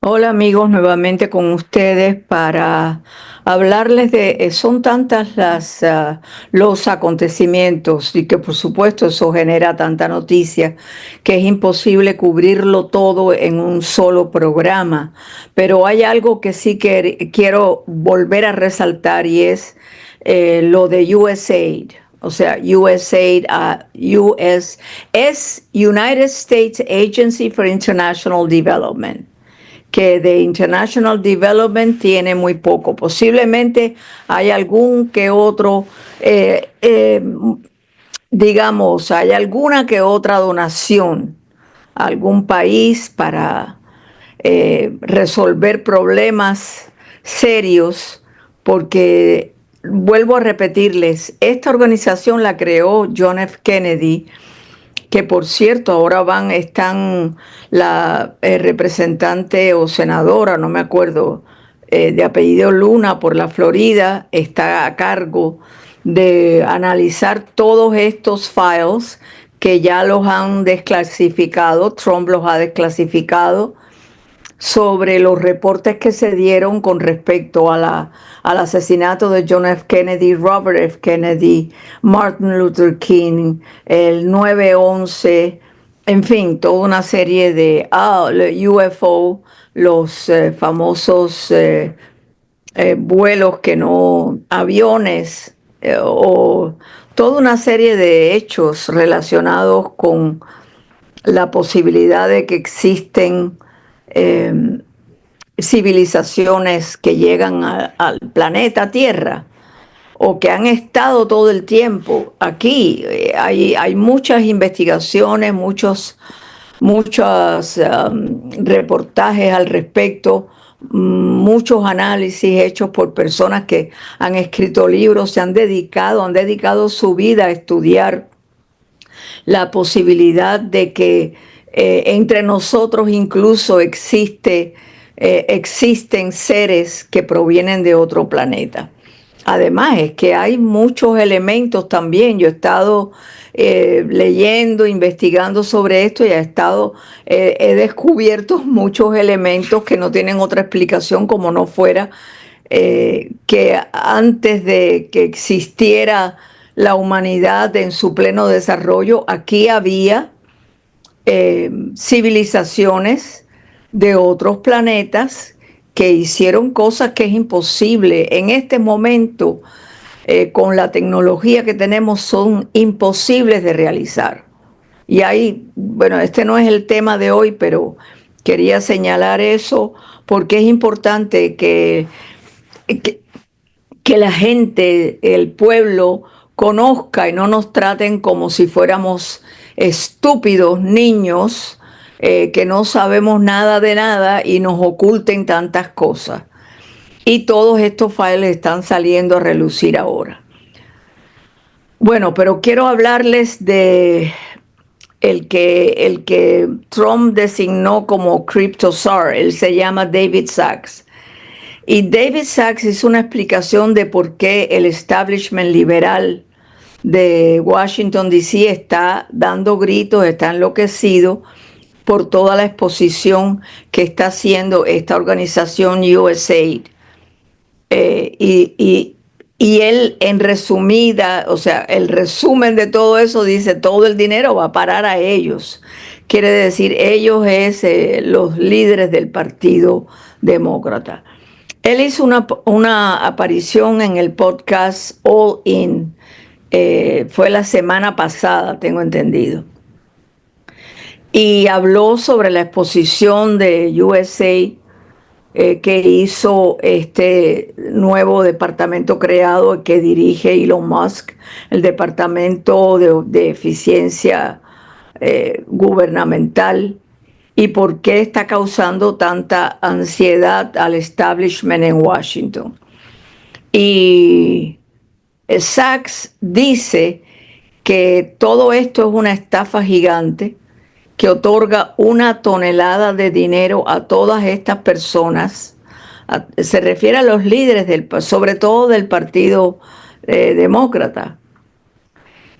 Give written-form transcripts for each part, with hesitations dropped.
Hola amigos, nuevamente con ustedes para hablarles son tantas los acontecimientos y que por supuesto eso genera tanta noticia que es imposible cubrirlo todo en un solo programa. Pero hay algo que sí que quiero volver a resaltar y es lo de USAID. O sea, USAID, US, es United States Agency for International Development, que de International Development tiene muy poco. Posiblemente hay algún que otro, digamos, hay alguna que otra donación a algún país para resolver problemas serios, porque vuelvo a repetirles, esta organización la creó John F. Kennedy, que por cierto ahora están la representante o senadora, no me acuerdo, de apellido Luna por la Florida, está a cargo de analizar todos estos files que ya los han desclasificado, Trump los ha desclasificado, sobre los reportes que se dieron con respecto al asesinato de John F. Kennedy, Robert F. Kennedy, Martin Luther King, el 9/11, en fin, toda una serie de UFO, los famosos vuelos que no, aviones, o toda una serie de hechos relacionados con la posibilidad de que existen eh, civilizaciones que llegan al planeta Tierra o que han estado todo el tiempo aquí. Hay muchas investigaciones, muchos reportajes al respecto, muchos análisis hechos por personas que han escrito libros, han dedicado su vida a estudiar la posibilidad de que entre nosotros incluso existen seres que provienen de otro planeta. Además, es que hay muchos elementos también. Yo he estado leyendo, investigando sobre esto y he descubierto muchos elementos que no tienen otra explicación como no fuera que antes de que existiera la humanidad en su pleno desarrollo, aquí había civilizaciones de otros planetas que hicieron cosas que es imposible en este momento, con la tecnología que tenemos, son imposibles de realizar. Y ahí, bueno, este no es el tema de hoy, pero quería señalar eso porque es importante que, que la gente, el pueblo, conozca y no nos traten como si fuéramos estúpidos niños que no sabemos nada de nada y nos oculten tantas cosas. Y todos estos files están saliendo a relucir ahora. Bueno, pero quiero hablarles de el que Trump designó como CryptoCzar. Él se llama David Sachs. Y David Sachs hizo una explicación de por qué el establishment liberal de Washington, D.C. está dando gritos, está enloquecido por toda la exposición que está haciendo esta organización USAID. Eh, y, y, y él en resumida, o sea, el resumen de todo eso dice, todo el dinero va a parar a ellos. Quiere decir, ellos es los líderes del Partido Demócrata. Él hizo una aparición en el podcast All In, fue la semana pasada, tengo entendido, y habló sobre la exposición de USA que hizo este nuevo departamento creado que dirige Elon Musk, el Departamento de Eficiencia Gubernamental, y por qué está causando tanta ansiedad al establishment en Washington. Y Sachs dice que todo esto es una estafa gigante que otorga 1 tonelada de dinero a todas estas personas. Se refiere a los líderes, sobre todo del Partido Demócrata,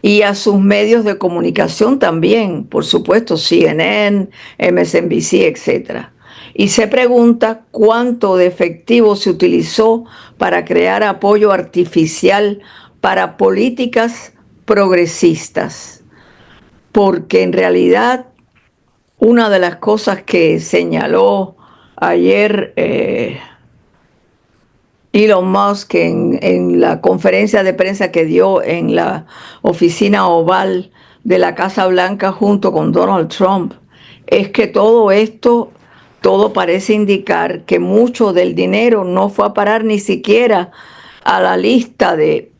y a sus medios de comunicación también, por supuesto, CNN, MSNBC, etc. y se pregunta cuánto de efectivo se utilizó para crear apoyo artificial para políticas progresistas, porque en realidad una de las cosas que señaló ayer Elon Musk en la conferencia de prensa que dio en la oficina oval de la Casa Blanca junto con Donald Trump, es que todo esto, todo parece indicar que mucho del dinero no fue a parar ni siquiera a la lista de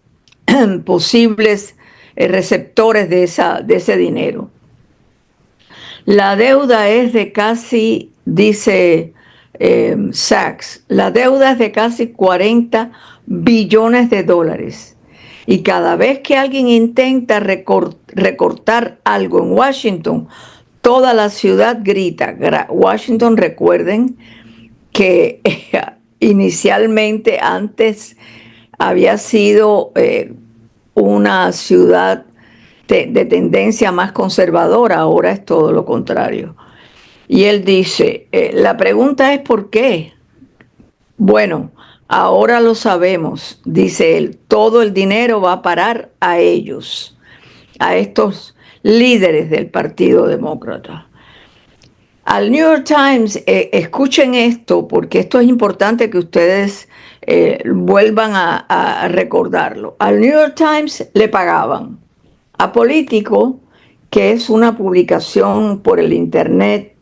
posibles receptores de ese dinero. La deuda es de casi, dice Sachs, la deuda es de casi 40 billones de dólares. Y cada vez que alguien intenta recortar algo en Washington, toda la ciudad grita. Washington, recuerden que inicialmente antes había sido una ciudad de tendencia más conservadora, ahora es todo lo contrario. Y él dice, la pregunta es ¿por qué? Bueno, ahora lo sabemos, dice él, todo el dinero va a parar a ellos, a estos líderes del Partido Demócrata. Al New York Times, escuchen esto, porque esto es importante que ustedes vuelvan a recordarlo. Al New York Times le pagaban. A Político, que es una publicación por el internet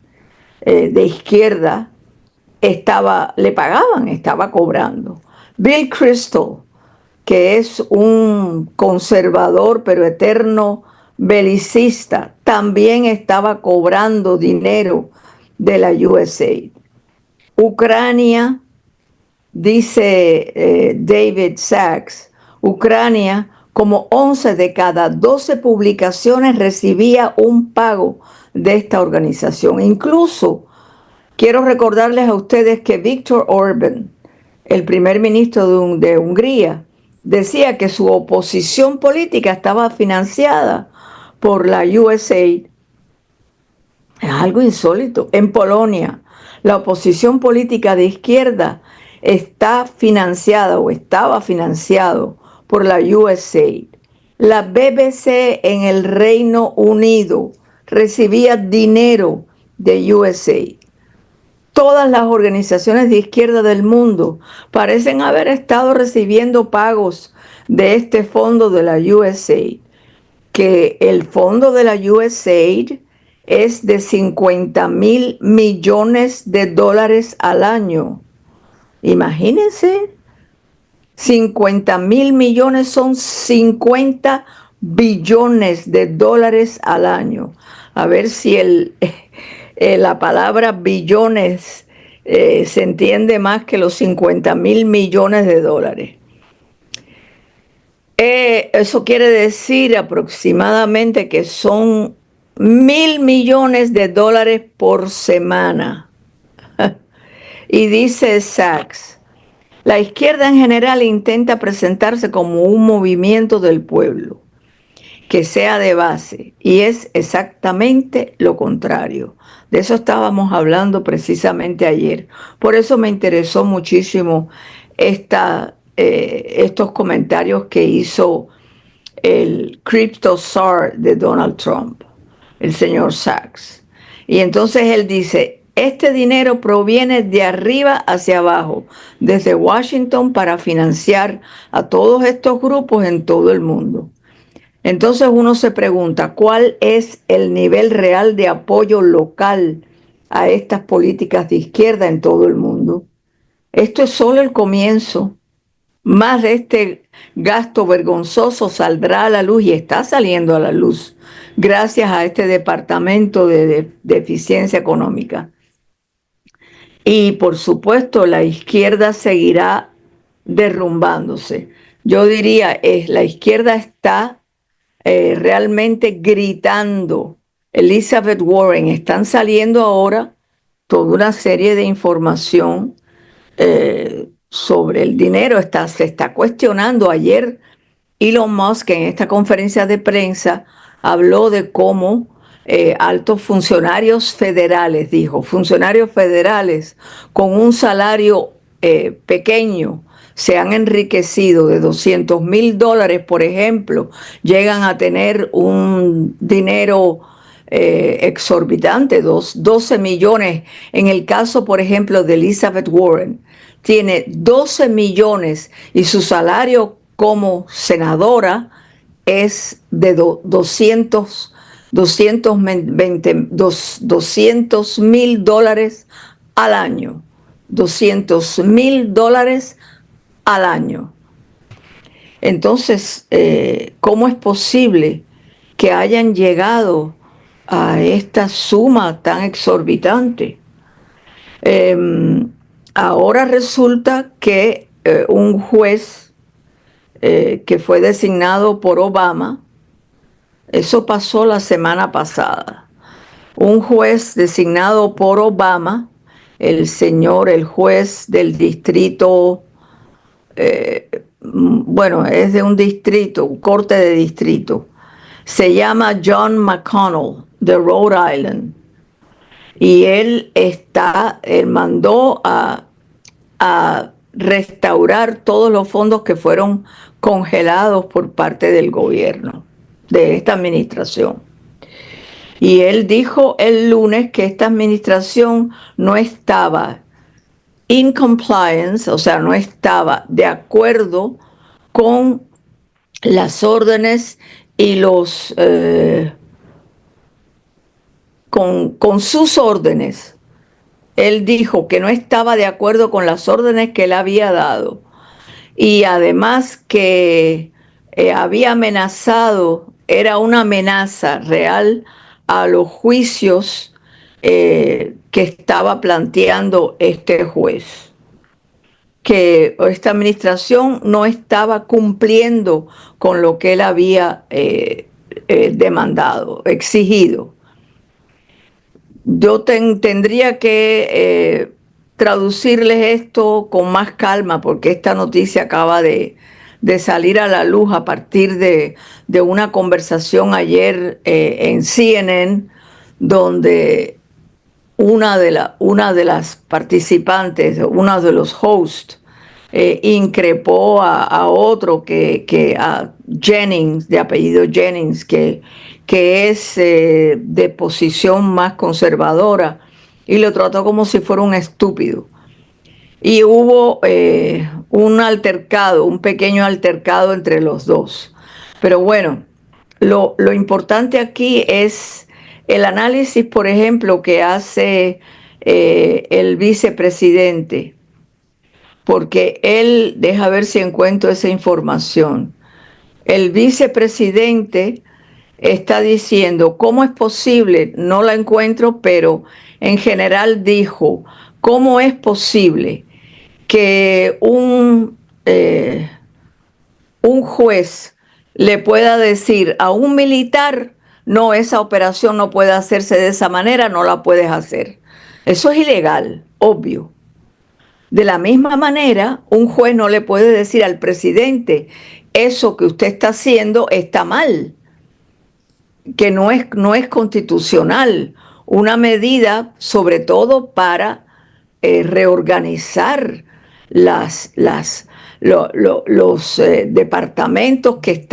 de izquierda, le pagaban, estaba cobrando. Bill Kristol, que es un conservador pero eterno belicista, también estaba cobrando dinero de la USAID. Ucrania, dice David Sachs, Ucrania, como 11 de cada 12 publicaciones recibía un pago de esta organización. Incluso quiero recordarles a ustedes que Viktor Orbán, el primer ministro de Hungría, decía que su oposición política estaba financiada por la USAID. Es algo insólito. En Polonia, la oposición política de izquierda está financiada o estaba financiado por la USAID. La BBC en el Reino Unido recibía dinero de USAID. Todas las organizaciones de izquierda del mundo parecen haber estado recibiendo pagos de este fondo de la USAID, que el fondo de la USAID es de 50 mil millones de dólares al año. Imagínense, 50 mil millones son 50 billones de dólares al año. A ver si la palabra billones se entiende más que los 50 mil millones de dólares. Eso quiere decir aproximadamente que son 1.000 millones de dólares por semana. Y dice Sachs, la izquierda en general intenta presentarse como un movimiento del pueblo, que sea de base, y es exactamente lo contrario. De eso estábamos hablando precisamente ayer. Por eso me interesó muchísimo estos comentarios que hizo el crypto czar de Donald Trump, el señor Sachs. Y entonces él dice, este dinero proviene de arriba hacia abajo, desde Washington, para financiar a todos estos grupos en todo el mundo. Entonces uno se pregunta, ¿cuál es el nivel real de apoyo local a estas políticas de izquierda en todo el mundo? Esto es solo el comienzo. Más de este gasto vergonzoso saldrá a la luz y está saliendo a la luz gracias a este Departamento de Eficiencia Económica. Y por supuesto la izquierda seguirá derrumbándose. Yo diría, la izquierda está realmente gritando. Elizabeth Warren, están saliendo ahora toda una serie de información sobre el dinero. Se está cuestionando. Ayer Elon Musk en esta conferencia de prensa habló de cómo altos funcionarios federales, dijo, funcionarios federales con un salario pequeño se han enriquecido de $200,000, por ejemplo, llegan a tener un dinero exorbitante, 12 millones. En el caso, por ejemplo, de Elizabeth Warren, tiene 12 millones y su salario como senadora es de 200,000 dólares al año. $200,000 al año. Entonces, ¿cómo es posible que hayan llegado a esta suma tan exorbitante? Ahora resulta que un juez que fue designado por Obama, eso pasó la semana pasada, un juez designado por Obama, el juez del distrito, bueno, es de un distrito, un corte de distrito, se llama John McConnell, de Rhode Island, y él mandó a restaurar todos los fondos que fueron congelados por parte del gobierno, de esta administración. Y él dijo el lunes que esta administración no estaba in compliance, o sea, no estaba de acuerdo con las órdenes y con sus órdenes. Él dijo que no estaba de acuerdo con las órdenes que él había dado y además que había amenazado, era una amenaza real a los juicios que estaba planteando este juez, que esta administración no estaba cumpliendo con lo que él había demandado, exigido. Yo tendría que traducirles esto con más calma porque esta noticia acaba de salir a la luz a partir de una conversación ayer en CNN, donde una de las participantes, uno de los hosts, increpó a otro a Jennings, de apellido Jennings, que es de posición más conservadora, y lo trató como si fuera un estúpido. Y hubo un pequeño altercado entre los dos. Pero bueno, lo importante aquí es el análisis, por ejemplo, que hace el vicepresidente, porque él, deja ver si encuentro esa información. El vicepresidente está diciendo, ¿cómo es posible? No la encuentro, pero en general dijo, ¿cómo es posible que un juez le pueda decir a un militar, no, esa operación no puede hacerse de esa manera, no la puedes hacer? Eso es ilegal, obvio. De la misma manera, un juez no le puede decir al presidente, eso que usted está haciendo está mal, que no es constitucional. Una medida, sobre todo para reorganizar los departamentos que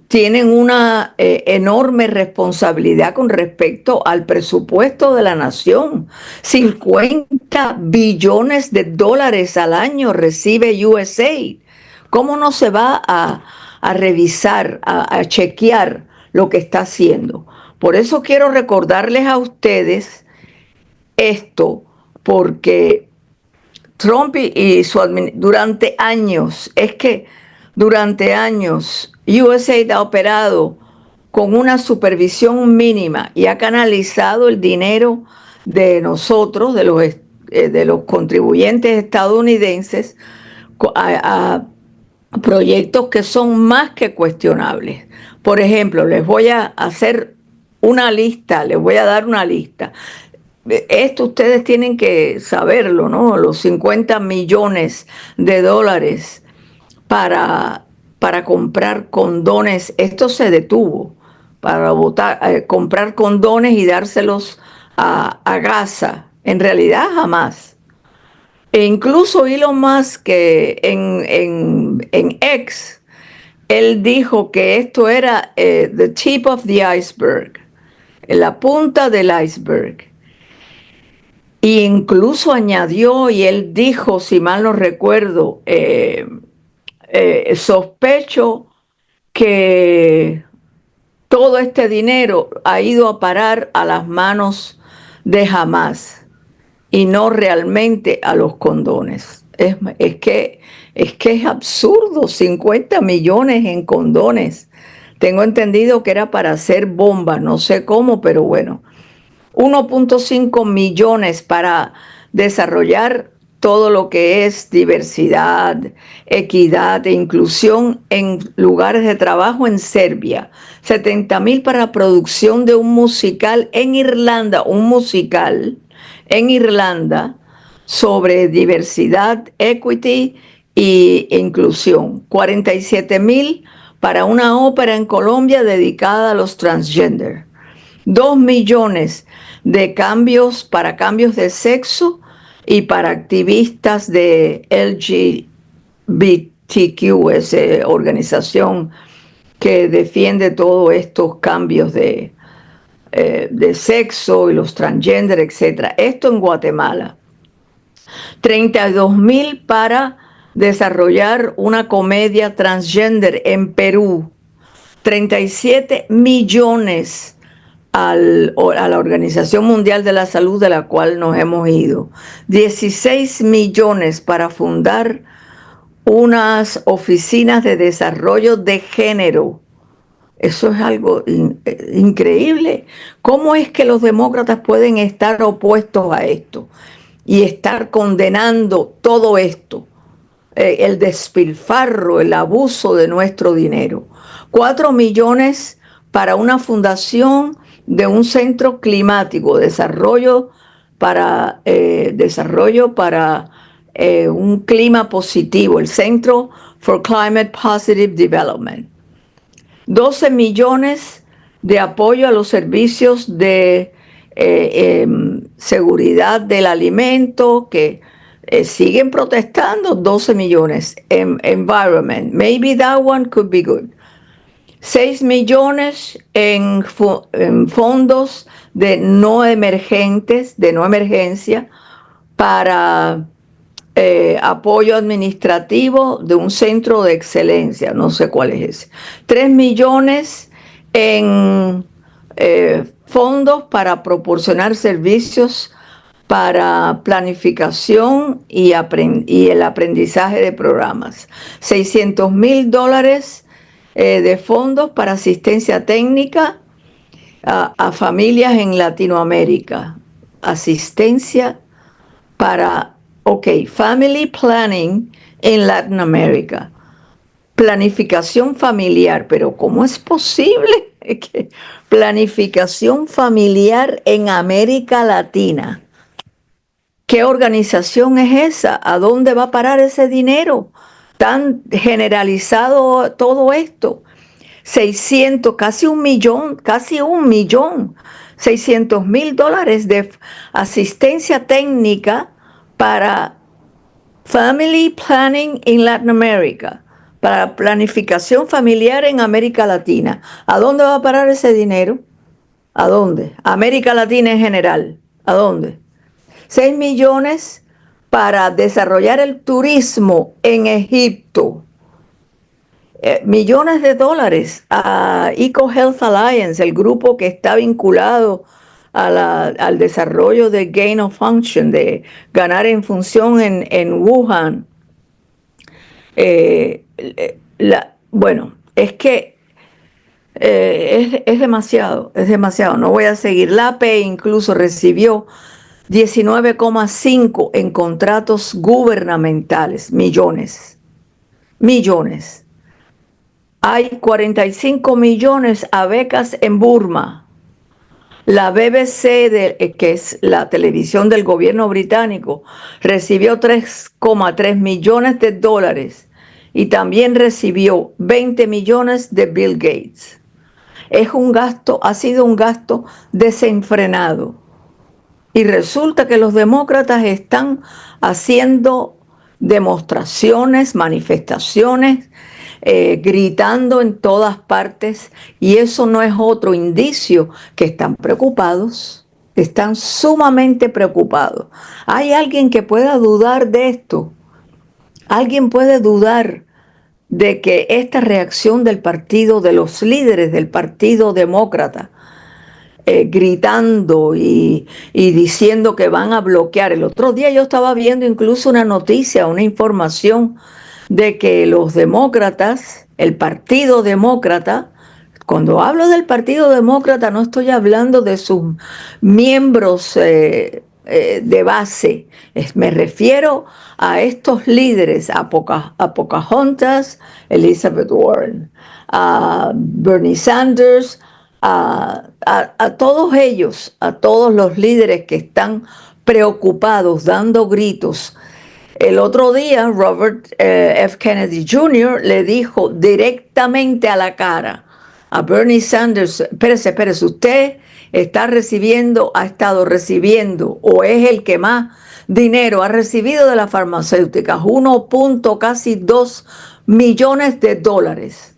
tienen una enorme responsabilidad con respecto al presupuesto de la nación. 50 billones de dólares al año recibe USAID. ¿Cómo no se va a revisar, a chequear lo que está haciendo? Por eso quiero recordarles a ustedes esto, porque Trump durante años USAID ha operado con una supervisión mínima y ha canalizado el dinero de nosotros, de los contribuyentes estadounidenses, a proyectos que son más que cuestionables. Por ejemplo, les voy a hacer una lista, les voy a dar una lista. Esto ustedes tienen que saberlo, ¿no? Los 50 millones de dólares para comprar condones, esto se detuvo para comprar condones y dárselos a Gaza. En realidad jamás. E incluso Elon Musk, que en X, él dijo que esto era the tip of the iceberg, la punta del iceberg. Y incluso añadió, y él dijo, si mal no recuerdo, sospecho que todo este dinero ha ido a parar a las manos de Hamas y no realmente a los condones. Es que es absurdo, 50 millones en condones. Tengo entendido que era para hacer bombas, no sé cómo, pero bueno. 1.5 millones para desarrollar todo lo que es diversidad, equidad e inclusión en lugares de trabajo en Serbia. 70.000 para producción de un musical en Irlanda, sobre diversidad, equity e inclusión. 47.000 para una ópera en Colombia dedicada a los transgender. 2 millones de cambios para cambios de sexo y para activistas de LGBTQ, esa organización que defiende todos estos cambios de sexo y los transgender, etc. Esto en Guatemala. 32.000 para desarrollar una comedia transgender en Perú. 37 millones a la Organización Mundial de la Salud, de la cual nos hemos ido. 16 millones para fundar unas oficinas de desarrollo de género. Eso es algo increíble. ¿Cómo es que los demócratas pueden estar opuestos a esto y estar condenando todo esto? El despilfarro, el abuso de nuestro dinero. 4 millones para una fundación de un centro climático, desarrollo para un clima positivo, el Centro for Climate Positive Development. 12 millones de apoyo a los servicios de seguridad del alimento, que siguen protestando. 12 millones. Environment, maybe that one could be good. 6 millones en fondos de no emergencia para apoyo administrativo de un centro de excelencia, no sé cuál es ese. 3 millones en fondos para proporcionar servicios para planificación y el aprendizaje de programas. $600,000 de fondos para asistencia técnica a familias en Latinoamérica. Asistencia para, family planning en Latinoamérica. Planificación familiar, pero ¿cómo es posible que planificación familiar en América Latina? ¿Qué organización es esa? ¿A dónde va a parar ese dinero? Tan generalizado todo esto. 600, casi un millón, $600,000 de asistencia técnica para family planning in Latin America, para planificación familiar en América Latina. ¿A dónde va a parar ese dinero? ¿A dónde? América Latina en general. ¿A dónde? 6 millones para desarrollar el turismo en Egipto. Millones de dólares a EcoHealth Alliance, el grupo que está vinculado al desarrollo de gain of function, de ganar en función en Wuhan. Bueno, es que es demasiado. No voy a seguir. La APE incluso recibió 19,5 en contratos gubernamentales, millones. Hay 45 millones a becas en Burma. La BBC, que es la televisión del gobierno británico, recibió 3,3 millones de dólares y también recibió 20 millones de Bill Gates. ha sido un gasto desenfrenado. Y resulta que los demócratas están haciendo demostraciones, manifestaciones, gritando en todas partes, y eso no es otro indicio que están preocupados, están sumamente preocupados. ¿Hay alguien que pueda dudar de esto? ¿Alguien puede dudar de que esta reacción del partido, de los líderes del Partido Demócrata, gritando y diciendo que van a bloquear? El otro día yo estaba viendo incluso una noticia, una información de que los demócratas, el Partido Demócrata, cuando hablo del Partido Demócrata no estoy hablando de sus miembros de base, me refiero a estos líderes, a Pocahontas, Elizabeth Warren, a Bernie Sanders, a todos ellos, a todos los líderes que están preocupados, dando gritos. El otro día Robert F. Kennedy Jr. le dijo directamente a la cara a Bernie Sanders: espérese, usted ha estado recibiendo, o es el que más dinero ha recibido de las farmacéuticas, casi 2 millones de dólares.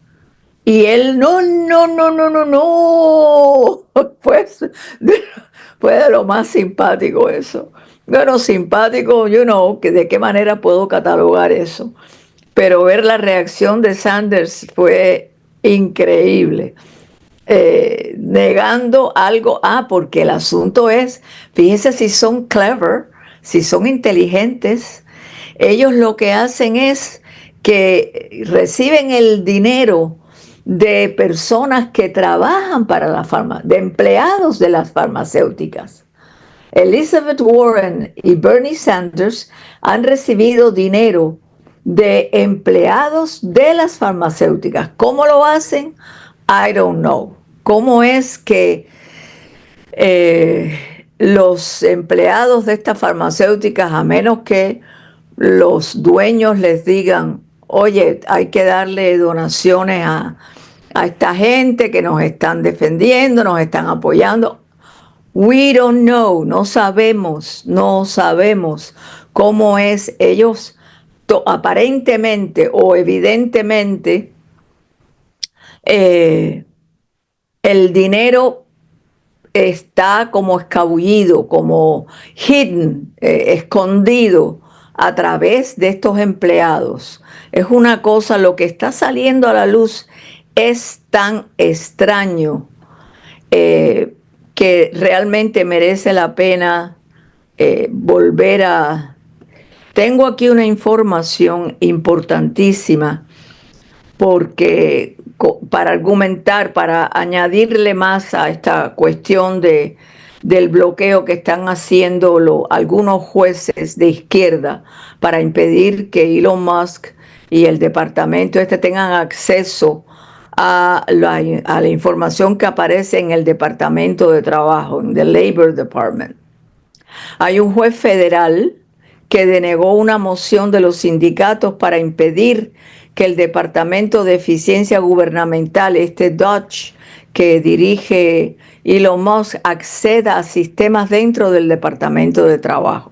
Y él, no, no, no, no, no, no. Pues fue de lo más simpático eso. Bueno, simpático, que de qué manera puedo catalogar eso. Pero ver la reacción de Sanders fue increíble. Negando algo. Porque el asunto es, fíjense si son clever, si son inteligentes, ellos lo que hacen es que reciben el dinero de personas que trabajan para la de empleados de las farmacéuticas. Elizabeth Warren y Bernie Sanders han recibido dinero de empleados de las farmacéuticas. ¿Cómo lo hacen? I don't know. ¿Cómo es que los empleados de estas farmacéuticas, a menos que los dueños les digan: oye, hay que darle donaciones a esta gente que nos están defendiendo, nos están apoyando? We don't know, no sabemos cómo es. Ellos aparentemente o evidentemente el dinero está como escabullido, como hidden, escondido a través de estos empleados. Es una cosa, lo que está saliendo a la luz es tan extraño que realmente merece la pena volver a... Tengo aquí una información importantísima porque para argumentar, para añadirle más a esta cuestión del bloqueo que están haciendo algunos jueces de izquierda para impedir que Elon Musk y el departamento tengan acceso a la información que aparece en el Departamento de Trabajo, en el Labor Department. Hay un juez federal que denegó una moción de los sindicatos para impedir que el Departamento de Eficiencia Gubernamental, DOGE, que dirige Elon Musk, acceda a sistemas dentro del Departamento de Trabajo.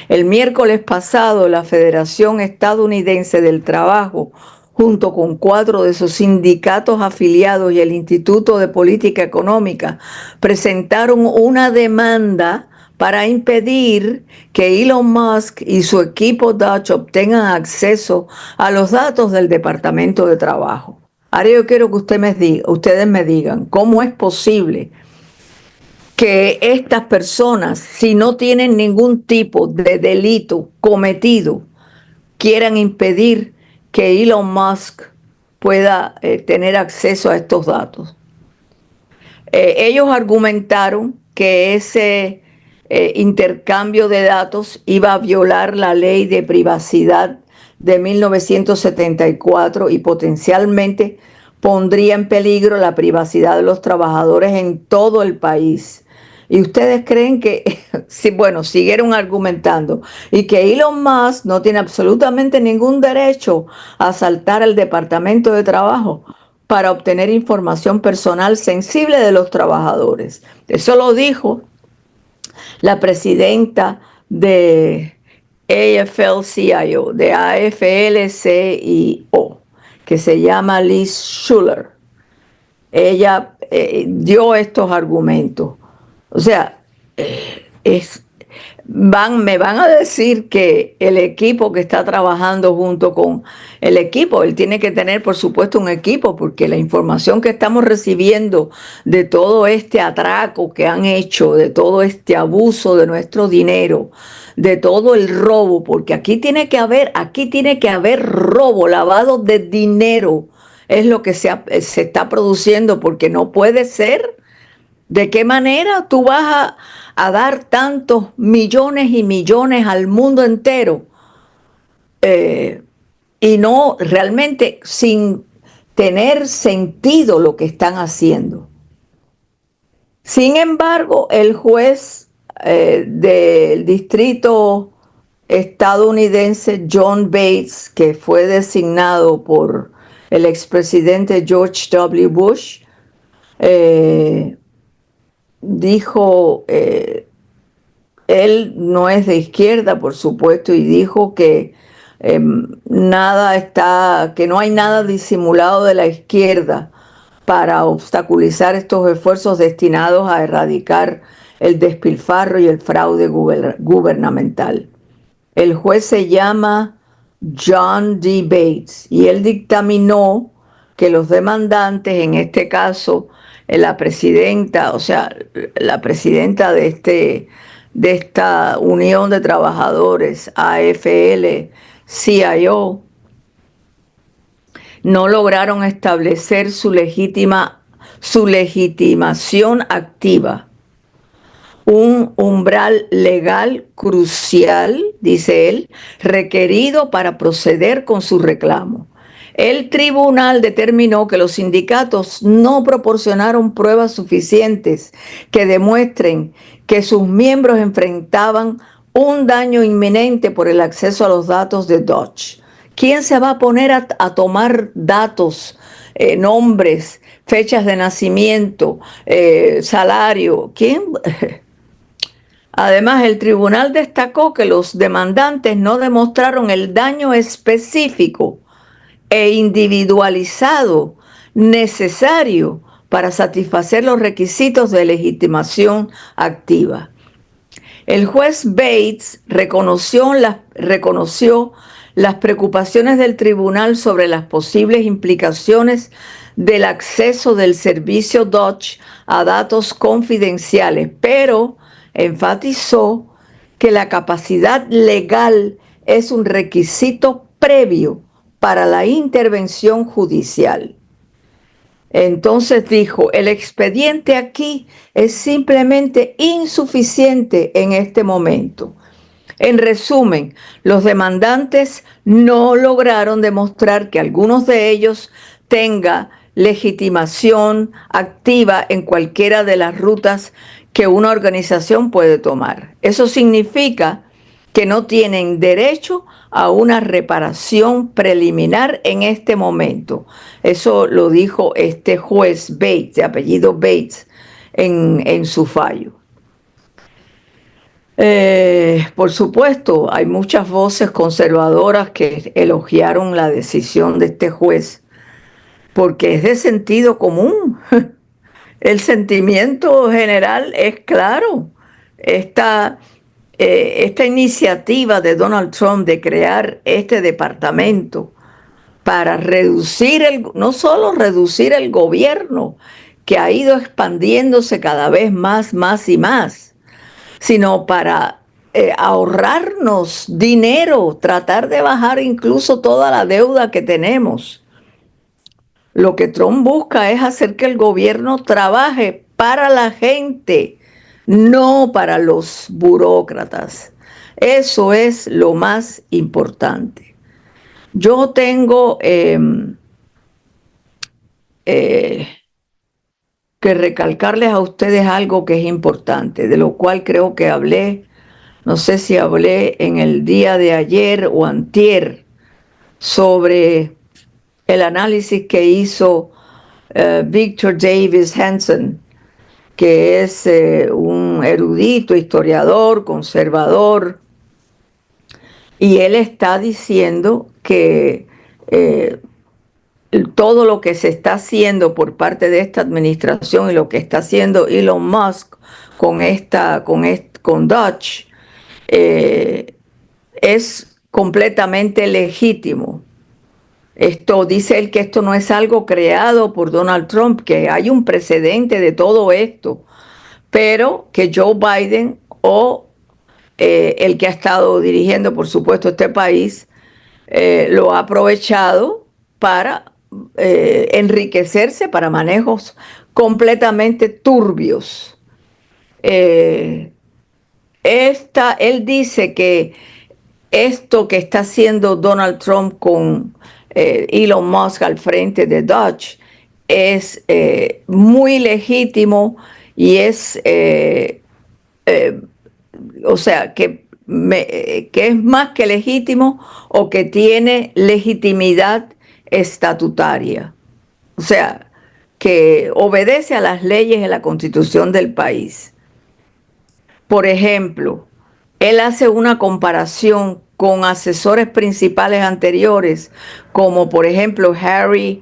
El miércoles pasado, la Federación Estadounidense del Trabajo, junto con 4 de sus sindicatos afiliados y el Instituto de Política Económica, presentaron una demanda para impedir que Elon Musk y su equipo Dodge obtengan acceso a los datos del Departamento de Trabajo. Ahora yo quiero que ustedes me digan cómo es posible que estas personas, si no tienen ningún tipo de delito cometido, quieran impedir que Elon Musk pueda tener acceso a estos datos. Ellos argumentaron que ese intercambio de datos iba a violar la ley de privacidad de 1974 y potencialmente pondría en peligro la privacidad de los trabajadores en todo el país. Y ustedes creen que, siguieron argumentando, y que Elon Musk no tiene absolutamente ningún derecho a asaltar el Departamento de Trabajo. para obtener información personal sensible de los trabajadores. Eso lo dijo la presidenta de AFL-CIO, de AFL-CIO, que se llama Liz Schuller. Ella dio estos argumentos. O sea, me van a decir que el equipo que está trabajando junto con el equipo, él tiene que tener, por supuesto, un equipo, porque la información que estamos recibiendo de todo este atraco que han hecho, de todo este abuso de nuestro dinero, de todo el robo, porque aquí tiene que haber robo, lavado de dinero, es lo que se está produciendo, porque no puede ser. ¿De qué manera tú vas a dar tantos millones y millones al mundo entero y no realmente sin tener sentido lo que están haciendo? Sin embargo, el juez del distrito estadounidense John Bates, que fue designado por el expresidente George W. Bush, dijo, él no es de izquierda, por supuesto, y dijo que que no hay nada disimulado de la izquierda para obstaculizar estos esfuerzos destinados a erradicar el despilfarro y el fraude gubernamental. El juez se llama John D. Bates y él dictaminó que los demandantes, en este caso la presidenta, o sea, la presidenta de esta Unión de Trabajadores, AFL-CIO, no lograron establecer su legitimación activa, un umbral legal crucial, dice él, requerido para proceder con su reclamo. El tribunal determinó que los sindicatos no proporcionaron pruebas suficientes que demuestren que sus miembros enfrentaban un daño inminente por el acceso a los datos de Dodge. ¿Quién se va a poner a tomar datos, nombres, fechas de nacimiento, salario? ¿Quién? Además, el tribunal destacó que los demandantes no demostraron el daño específico e individualizado necesario para satisfacer los requisitos de legitimación activa. El juez Bates reconoció las preocupaciones del tribunal sobre las posibles implicaciones del acceso del servicio Dodge a datos confidenciales, pero enfatizó que la capacidad legal es un requisito previo para la intervención judicial. Entonces dijo, el expediente aquí es simplemente insuficiente en este momento. En resumen, los demandantes no lograron demostrar que algunos de ellos tenga legitimación activa en cualquiera de las rutas que una organización puede tomar. Eso significa que no tienen derecho a una reparación preliminar en este momento. Eso lo dijo este juez Bates, de apellido Bates, en su fallo. Por supuesto, hay muchas voces conservadoras que elogiaron la decisión de este juez, porque es de sentido común. El sentimiento general es claro. Esta iniciativa de Donald Trump de crear este departamento para no solo reducir el gobierno, que ha ido expandiéndose cada vez más y más, sino para ahorrarnos dinero, tratar de bajar incluso toda la deuda que tenemos. Lo que Trump busca es hacer que el gobierno trabaje para la gente, no para los burócratas. Eso es lo más importante. Yo tengo que recalcarles a ustedes algo que es importante, de lo cual creo que hablé, no sé si hablé en el día de ayer o antier, sobre el análisis que hizo Victor Davis Hanson, que es un erudito, historiador, conservador, y él está diciendo que todo lo que se está haciendo por parte de esta administración y lo que está haciendo Elon Musk con Dutch es completamente legítimo. Esto dice él que esto no es algo creado por Donald Trump, que hay un precedente de todo esto, pero que Joe Biden o el que ha estado dirigiendo, por supuesto, este país, lo ha aprovechado para enriquecerse para manejos completamente turbios. Él dice que esto que está haciendo Donald Trump con Elon Musk al frente de Dodge es muy legítimo y es, o sea, que es más que legítimo o que tiene legitimidad estatutaria. O sea, que obedece a las leyes de la Constitución del país. Por ejemplo, él hace una comparación con asesores principales anteriores, como por ejemplo Harry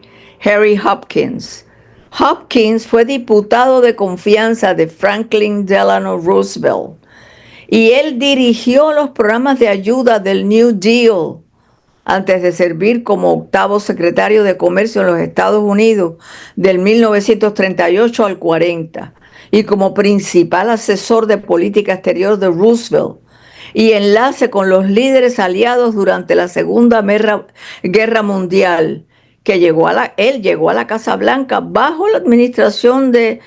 Hopkins. Hopkins fue diputado de confianza de Franklin Delano Roosevelt y él dirigió los programas de ayuda del New Deal antes de servir como octavo secretario de Comercio en los Estados Unidos del 1938 al 40 y como principal asesor de política exterior de Roosevelt y enlace con los líderes aliados durante la Segunda Guerra Mundial, que él llegó a la Casa Blanca bajo la administración de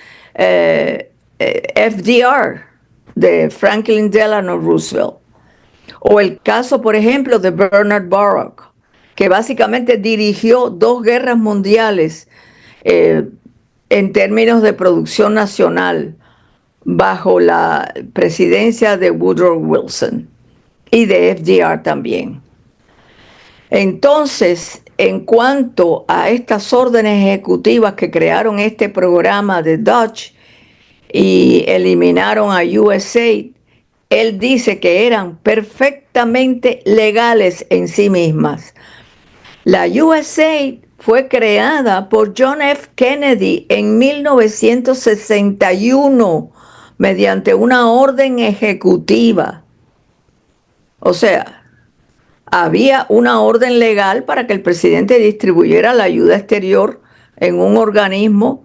FDR, de Franklin Delano Roosevelt. O el caso, por ejemplo, de Bernard Baruch, que básicamente dirigió 2 guerras mundiales en términos de producción nacional bajo la presidencia de Woodrow Wilson y de FDR también. Entonces, en cuanto a estas órdenes ejecutivas que crearon este programa de Dodge y eliminaron a USAID, él dice que eran perfectamente legales en sí mismas. La USAID fue creada por John F. Kennedy en 1961 mediante una orden ejecutiva. O sea, había una orden legal para que el presidente distribuyera la ayuda exterior en un organismo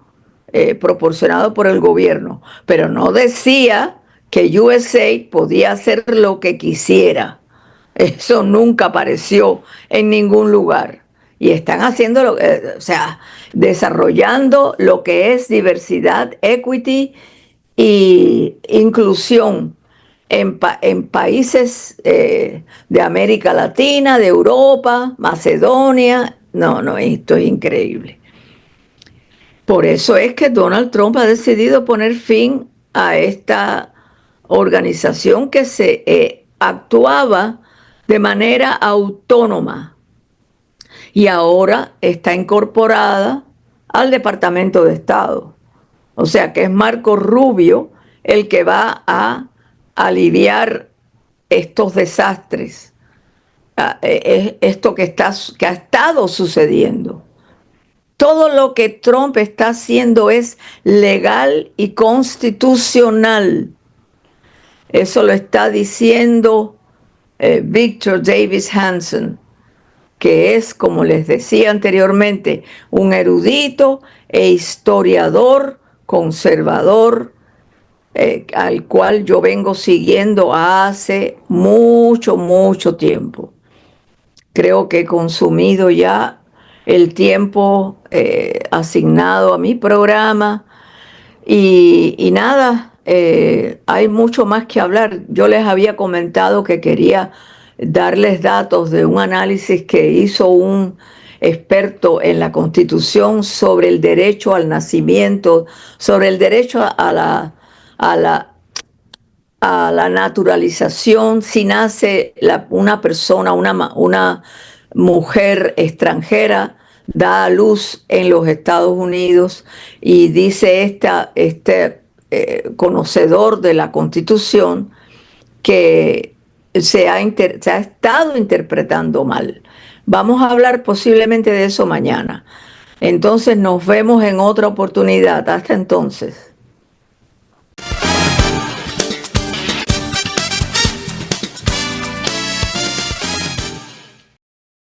proporcionado por el gobierno, pero no decía que USAID podía hacer lo que quisiera. Eso nunca apareció en ningún lugar. Y están haciendo, o sea, desarrollando lo que es diversidad, equity y inclusión en países de América Latina, de Europa, Macedonia. No, esto es increíble. Por eso es que Donald Trump ha decidido poner fin a esta organización que se actuaba de manera autónoma y ahora está incorporada al Departamento de Estado. O sea que es Marco Rubio el que va a aliviar estos desastres, esto que ha estado sucediendo. Todo lo que Trump está haciendo es legal y constitucional. Eso lo está diciendo Victor Davis Hanson, que es, como les decía anteriormente, un erudito e historiador conservador, al cual yo vengo siguiendo hace mucho tiempo. Creo que he consumido ya el tiempo asignado a mi programa y nada, hay mucho más que hablar. Yo les había comentado que quería darles datos de un análisis que hizo un experto en la Constitución sobre el derecho al nacimiento, sobre el derecho a la naturalización si nace una persona, una mujer extranjera da a luz en los Estados Unidos y dice este conocedor de la Constitución que se ha estado interpretando mal. Vamos a hablar posiblemente de eso mañana. Entonces nos vemos en otra oportunidad. Hasta entonces.